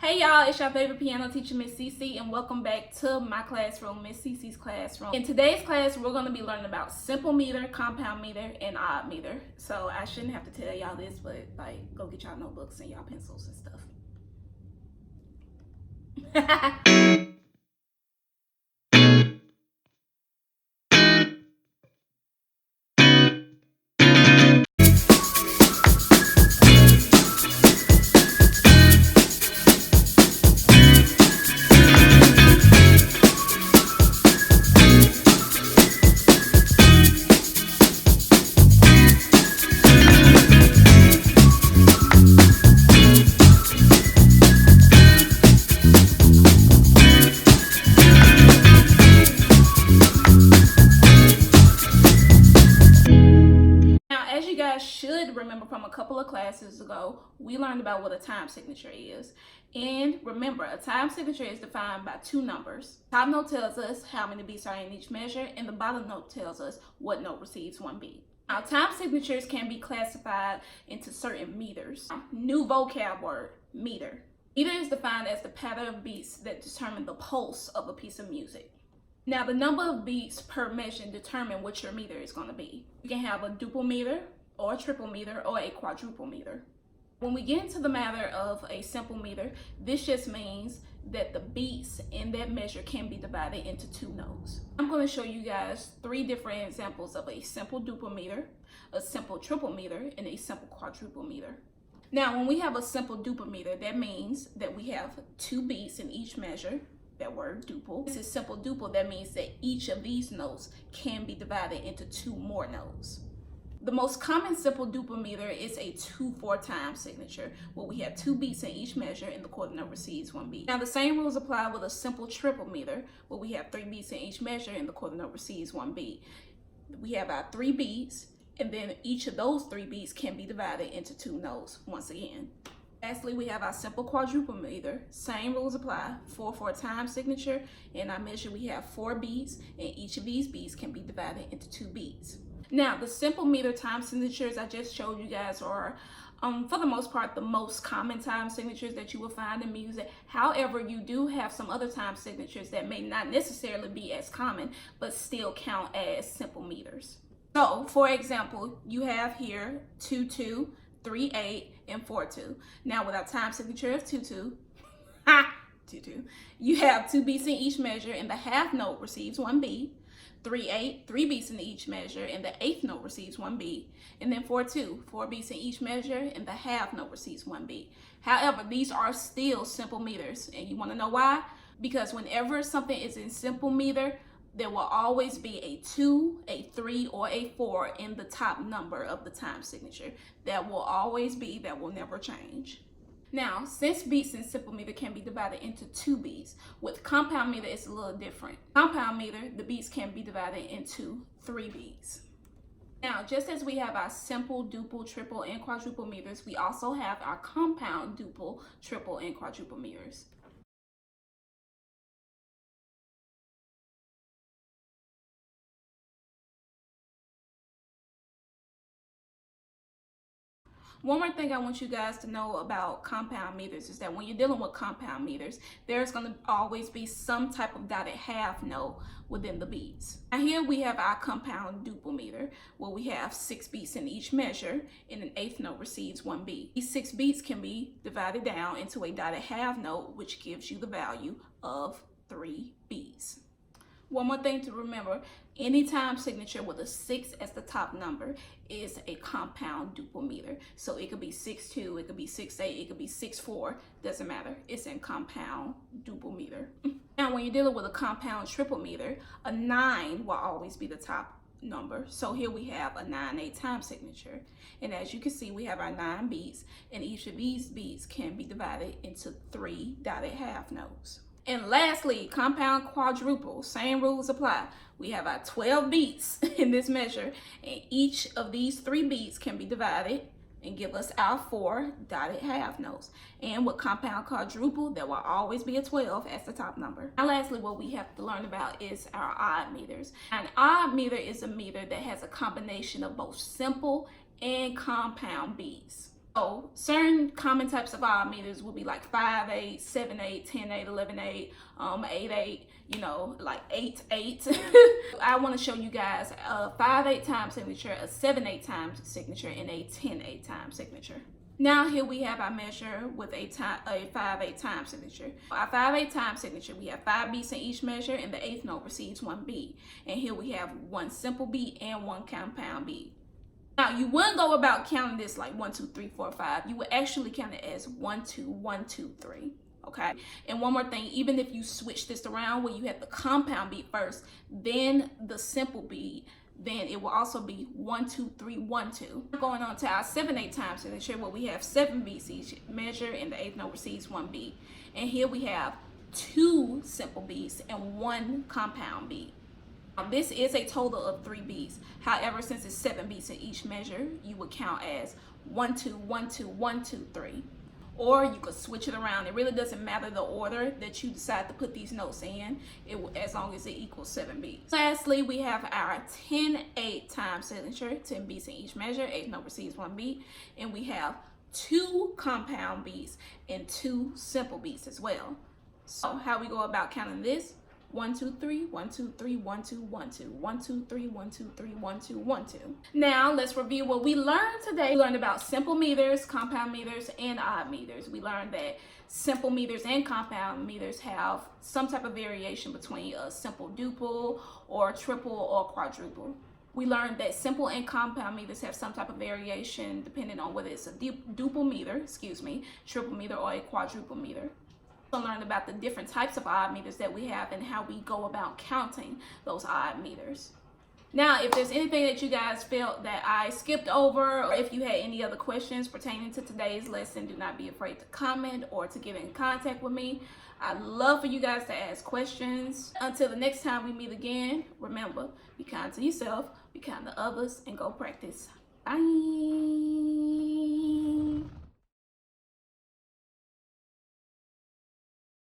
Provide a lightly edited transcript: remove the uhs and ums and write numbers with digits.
Hey y'all, it's your favorite piano teacher, Miss Cece, and welcome back to my classroom, Miss Cece's classroom. In today's class, we're going to be learning about simple meter, compound meter, and odd meter. So I shouldn't have to tell y'all this, but go get y'all notebooks and y'all pencils and stuff. Should remember from a couple of classes ago, we learned about what a time signature is. And remember, a time signature is defined by two numbers. Top note tells us how many beats are in each measure, and the bottom note tells us what note receives one beat. Now, time signatures can be classified into certain meters. New vocab word, meter. Meter is defined as the pattern of beats that determine the pulse of a piece of music. Now, the number of beats per measure determine what your meter is going to be. You can have a duple meter, or a triple meter, or a quadruple meter. When we get into the matter of a simple meter, this just means that the beats in that measure can be divided into two notes. I'm going to show you guys three different examples of a simple duple meter, a simple triple meter, and a simple quadruple meter. Now, when we have a simple duple meter, that means that we have two beats in each measure. That word duple. This is simple duple. That means that each of these notes can be divided into two more notes. The most common simple duple meter is a 2/4 time signature, where we have two beats in each measure and the quarter note receives one beat. Now, the same rules apply with a simple triple meter, where we have three beats in each measure and the quarter note receives one beat. We have our three beats, and then each of those three beats can be divided into two notes once again. Lastly, we have our simple quadruple meter. Same rules apply. 4/4 time signature. In our measure, we have four beats, and each of these beats can be divided into two beats. Now, the simple meter time signatures I just showed you guys are, for the most part, the most common time signatures that you will find in music. However, you do have some other time signatures that may not necessarily be as common, but still count as simple meters. So, for example, you have here 2/2, 3/8, and 4/2. Now, with our time signature of 2/2, 2/2, you have two beats in each measure, and the half note receives one beat. 3/8, three beats in each measure, and the eighth note receives one beat. And then 4/2, four beats in each measure, and the half note receives one beat. However, these are still simple meters, and you want to know why? Because whenever something is in simple meter, there will always be a 2, a 3, or a 4 in the top number of the time signature. That will always be, that will never change. Now, since beats in simple meter can be divided into two beats, with compound meter it's a little different. Compound meter, the beats can be divided into three beats. Now, just as we have our simple, duple, triple, and quadruple meters, we also have our compound duple, triple, and quadruple meters. One more thing I want you guys to know about compound meters is that when you're dealing with compound meters, there's going to always be some type of dotted half note within the beats. Now, here we have our compound duple meter, where we have 6 beats in each measure, and an eighth note receives one beat. These 6 beats can be divided down into a dotted half note, which gives you the value of 3 beats. One more thing to remember, any time signature with a 6 as the top number is a compound duple meter. So it could be 6/2, it could be 6/8, it could be 6/4, doesn't matter. It's in compound duple meter. Now, when you're dealing with a compound triple meter, a 9 will always be the top number. So here we have a 9/8 time signature. And as you can see, we have our 9 beats, and each of these beats can be divided into 3 dotted half notes. And lastly, compound quadruple, same rules apply. We have our 12 beats in this measure, and each of these 3 beats can be divided and give us our 4 dotted half notes. And with compound quadruple, there will always be a 12 as the top number. Now, lastly, what we have to learn about is our odd meters. An odd meter is a meter that has a combination of both simple and compound beats. So certain common types of odd meters will be like 5/8, 7/8, 10/8, 11/8, 8/8, you know, like 8/8. I want to show you guys a 5/8 time signature, a 7/8 time signature, and a 10/8 time signature. Now here we have our measure with a 5/8 time signature. Our 5/8 time signature, we have 5 beats in each measure, and the eighth note precedes 1 beat. And here we have 1 simple beat and 1 compound beat. Now you wouldn't go about counting this like 1, 2, 3, 4, 5. You would actually count it as 1, 2, 1, 2, 3. Okay. And one more thing, even if you switch this around where you have the compound beat first, then the simple beat, then it will also be 1, 2, 3, 1, 2. Going on to our 7/8 time signature, where we have 7 beats each measure, and the eighth note precedes 1 beat. And here we have 2 simple beats and 1 compound beat. This is a total of 3 beats. However, since it's 7 beats in each measure, you would count as 1, 2, 1, 2, 1, 2, 3. Or you could switch it around. It really doesn't matter the order that you decide to put these notes in, as long as it equals 7 beats. Lastly, we have our 10/8 time signature, 10 beats in each measure, eighth note precedes 1 beat, and we have 2 compound beats and 2 simple beats as well. So how we go about counting this? 1, 2, 3, 1, 2, 3, 1, 2, 1, 2, 1, 2, 3, 1, 2, 3, 1, 2, 1, 2. Now let's review what we learned today. We learned about simple meters, compound meters, and odd meters. We learned that simple meters and compound meters have some type of variation between a simple duple or triple or quadruple. We learned that simple and compound meters have some type of variation depending on whether it's a duple meter, triple meter, or a quadruple meter. Learn about the different types of odd meters that we have and how we go about counting those odd meters. Now, if there's anything that you guys felt that I skipped over, or if you had any other questions pertaining to today's lesson, do not be afraid to comment or to get in contact with me. I'd love for you guys to ask questions. Until the next time we meet again, remember, be kind to yourself, be kind to others, and go practice. Bye.